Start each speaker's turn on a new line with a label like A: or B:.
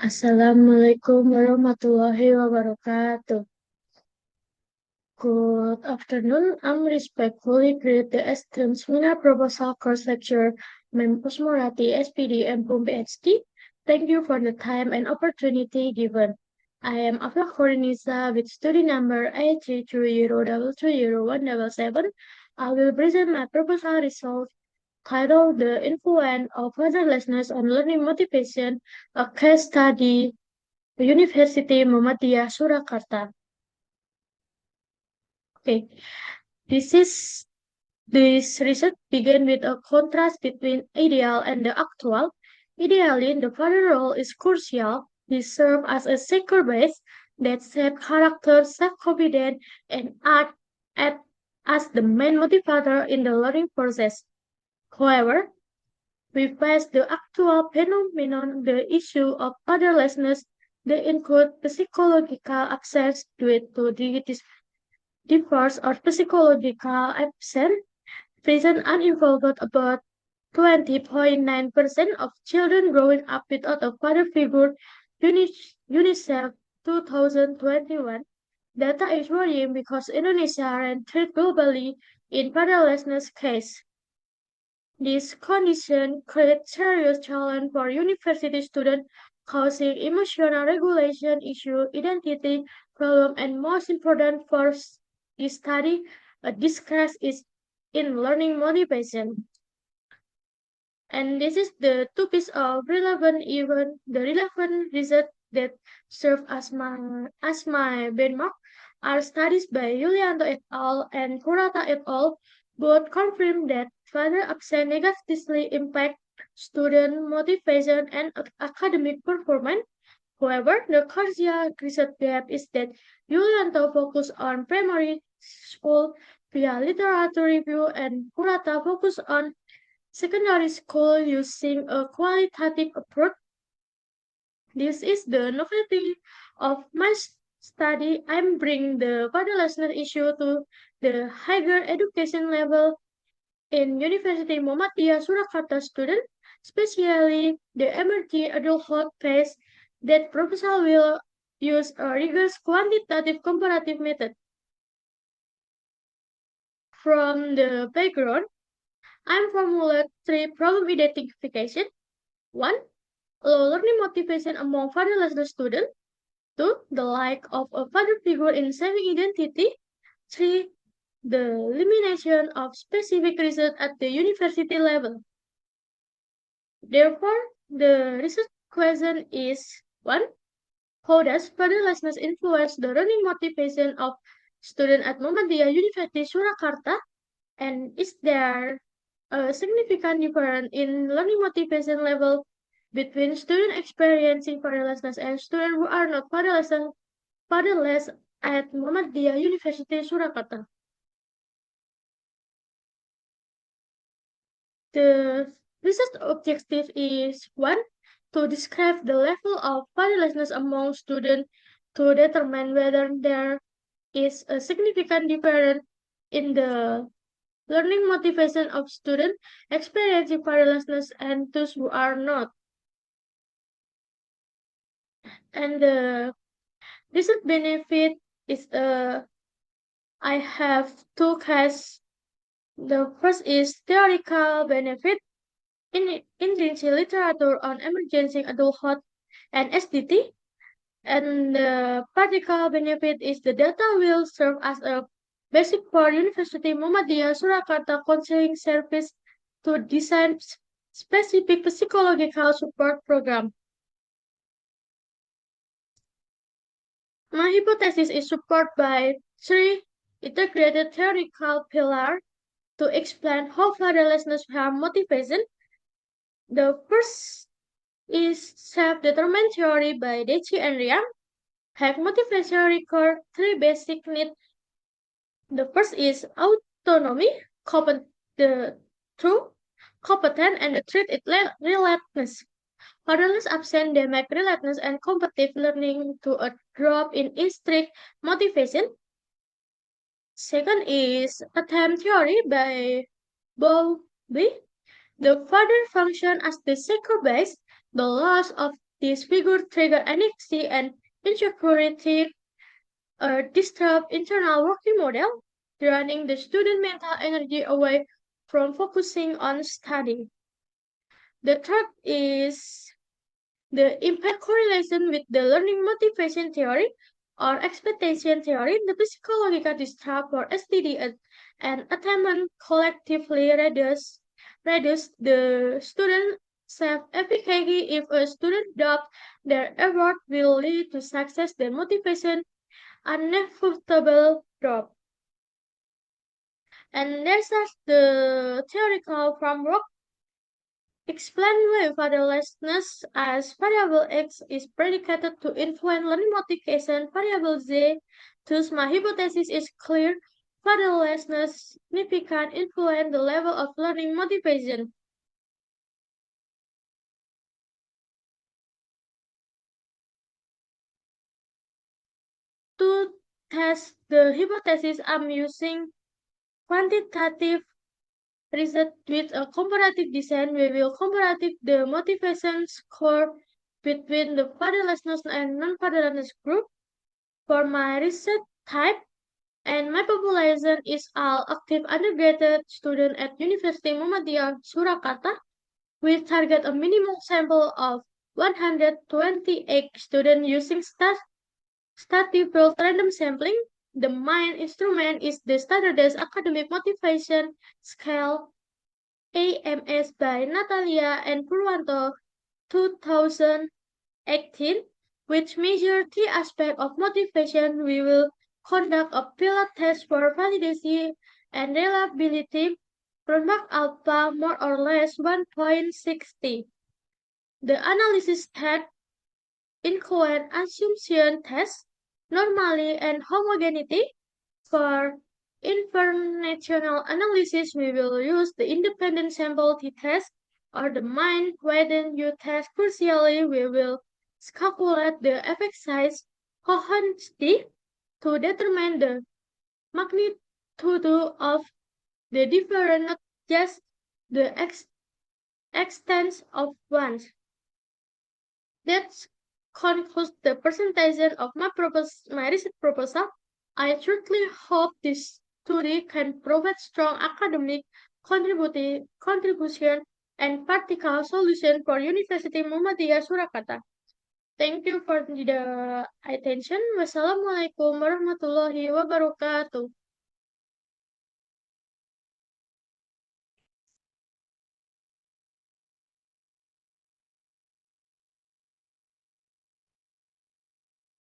A: Assalamualaikum warahmatullahi wabarakatuh. Good afternoon. I'm respectfully greet the esteemed seminar proposal course lecturer, Mempus Murati, SPD and PUM PhD. Thank you for the time and opportunity given. I am Afla Khorinisa with study number A320330177. I will present my proposal result titled The Influence of Fatherlessness on Learning Motivation, a case study University Muhammadiyah Surakarta. Okay, this is this research began with a contrast between ideal and the actual. Ideally, the father role is crucial. They serve as a secure base that shape character, self-confidence, and act as the main motivator in the learning process. However, we face the actual phenomenon, the issue of fatherlessness. They include psychological access due to the divorce or psychological absence. Present uninvolved about 20.9% of children growing up without a father figure. UNICEF 2021 data is worrying because Indonesia ranked third globally in fatherlessness case. This condition creates serious challenge for university students, causing emotional regulation issue, identity problem, and most important for this study, a discrepancy is in learning motivation. And this is the two pieces of the relevant research that serve as my benchmark are studies by Yulianto et al. And Kurata et al. Both confirm that father absence negatively impact student motivation and academic performance. However, the crucial research gap is that Yulianto focused on primary school via literature review and Kurata focused on secondary school using a qualitative approach. This is the novelty of my study. I'm bringing the fatherlessness issue to the higher education level in University Muhammadiyah Surakarta student, especially the emerging adulthood phase. That proposal will use a rigorous quantitative comparative method. From the background, I'm formulate three problem identification. One, low learning motivation among fatherless students. Two, the lack of a father figure in saving identity. Three, the elimination of specific research at the university level. Therefore, the research question is one, how does fatherlessness influence the learning motivation of students at Muhammadiyah University Surakarta? And is there a significant difference in learning motivation level between students experiencing fatherlessness and students who are not fatherless at Muhammadiyah University Surakarta? The research objective is one, to describe the level of fatherlessness among students to determine whether there is a significant difference in the learning motivation of students experiencing fatherlessness and those who are not. And the research benefit is I have two cases. The first is theoretical benefit in intrinsic literature on emerging adulthood and SDT. And the practical benefit is the data will serve as a basic for University Muhammadiyah Surakarta counseling service to design specific psychological support program. My hypothesis is supported by three integrated theoretical pillars to explain how fatherlessness harm motivation. The first is self-determined theory by Deci and Riam. Have motivation record three basic needs. The first is autonomy, the true, competent, and the third is relentless. Fatherless absent they make relentless and competitive learning to a drop in instinct motivation. Second is attempt theory by Bowlby. The father function as the secure base, the loss of These figures trigger anxiety and insecurity, disrupt internal working model, draining the student mental energy away from focusing on study. The third is the impact correlation with the learning motivation theory or expectation theory. The psychological disrupt for STD and attainment collectively reduce the student self-efficacy. If a student doubts their effort will lead to success, then motivation inevitable drop. And there's the theoretical framework explain why fatherlessness as variable X is predicated to influence learning motivation variable Z. Thus, my hypothesis is clear. Fatherlessness significantly influence the level of learning motivation. To test the hypothesis, I'm using quantitative research with a comparative design. We will comparative the motivation score between the fatherlessness and non-fatherlessness group. For my research type, and my population is all active undergraduate students at University Muhammadiyah Surakarta. We target a minimum sample of 128 students using statistical random sampling. The main instrument is the Standardized Academic Motivation Scale AMS by Natalia and Purwanto 2018, which measures three aspects of motivation. We will conduct a pilot test for validity and reliability. Product alpha more or less 1.60. The analysis had include assumption test, normality, and homogeneity. For informational analysis, we will use the independent sample t-test or the mind-weighted u-test. Crucially, we will calculate the effect size cohort t to determine the magnitude of the difference, not just the extent of ones. That concludes the presentation of my research proposal. I truly hope this study can provide strong academic contribution and practical solution for University Muhammadiyah Surakarta. Thank you for the attention. Wassalamualaikum warahmatullahi wabarakatuh.